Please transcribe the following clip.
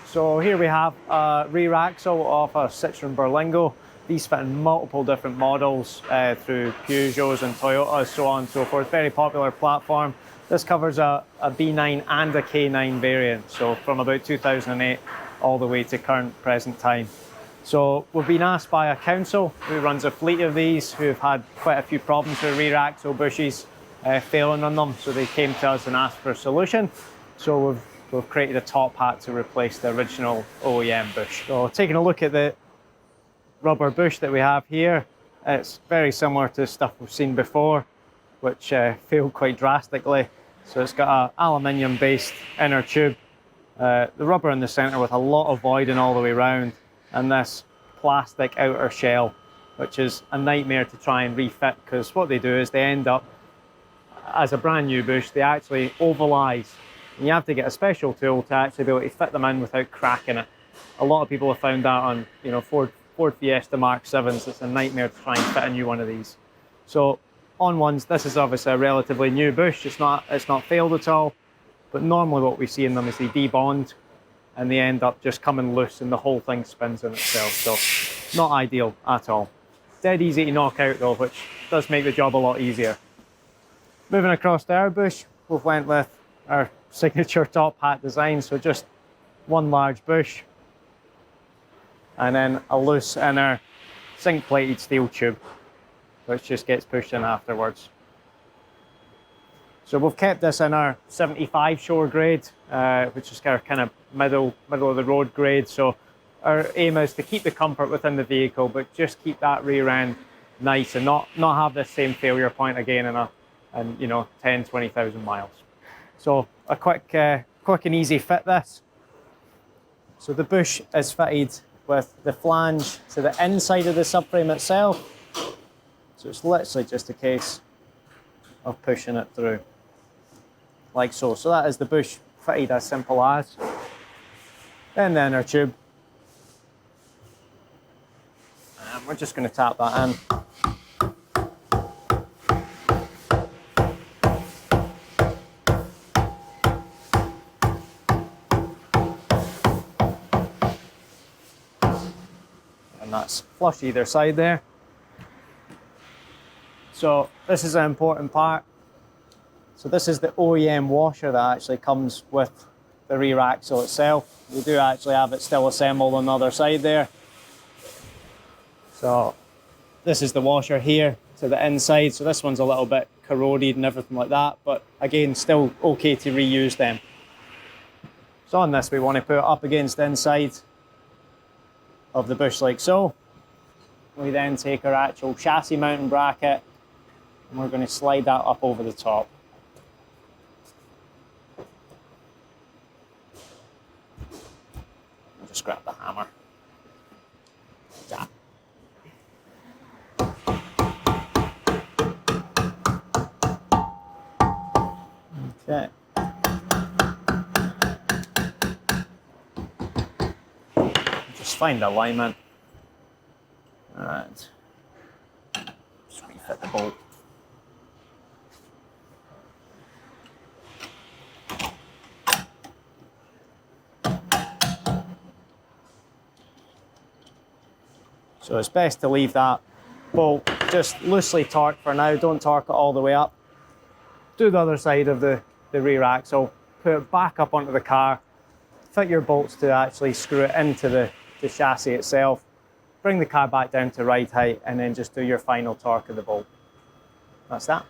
So here we have a rear axle of a Citroën Berlingo. These fit in multiple different models through Peugeots and Toyotas, so on and so forth. Very popular platform. This covers a B9 and a K9 variant, so from about 2008 all the way to current present time. So we've been asked by a council who runs a fleet of these who've had quite a few problems with rear axle bushes failing on them. So they came to us and asked for a solution. So we've created a top hat to replace the original OEM bush. So taking a look at the rubber bush that we have here, it's very similar to stuff we've seen before, which failed quite drastically. So it's got an aluminium based inner tube, the rubber in the center with a lot of voiding all the way around, and this plastic outer shell, which is a nightmare to try and refit, because what they do is they end up, as a brand new bush, they actually ovalize. And you have to get a special tool to actually be able to fit them in without cracking it. A lot of people have found that on, Ford Fiesta Mark 7s. It's a nightmare to try and fit a new one of these. So on ones, this is obviously a relatively new bush. It's not failed at all, but normally what we see in them is they debond and they end up just coming loose and the whole thing spins in itself. So not ideal at all. Dead easy to knock out though, which does make the job a lot easier. Moving across to our bush, we've went with our signature top hat design, so just one large bush and then a loose inner zinc plated steel tube, which just gets pushed in afterwards. So we've kept this in our 75 shore grade, which is our kind of middle of the road grade. So our aim is to keep the comfort within the vehicle, but just keep that rear end nice and not have this same failure point again in 10, 20,000 miles. So a quick and easy fit this. So the bush is fitted with the flange to the inside of the subframe itself. So it's literally just a case of pushing it through, like so. So that is the bush fitted as simple as. And then our tube. And we're just going to tap that in. And that's flush either side there. So this is an important part. So this is the OEM washer that actually comes with the rear axle itself. We do actually have it still assembled on the other side there. So this is the washer here to the inside. So this one's a little bit corroded and everything like that, but again, still okay to reuse them. So on this, we want to put it up against the inside of the bush like so. We then take our actual chassis mounting bracket and we're going to slide that up over the top. I'll just grab the hammer. Yeah. Okay. Just find alignment and just refit the bolt. So it's best to leave that bolt just loosely torqued for now. Don't torque it all the way up. Do the other side of the rear axle, put it back up onto the car, fit your bolts to actually screw it into the chassis itself, bring the car back down to ride height, and then just do your final torque of the bolt. That's that.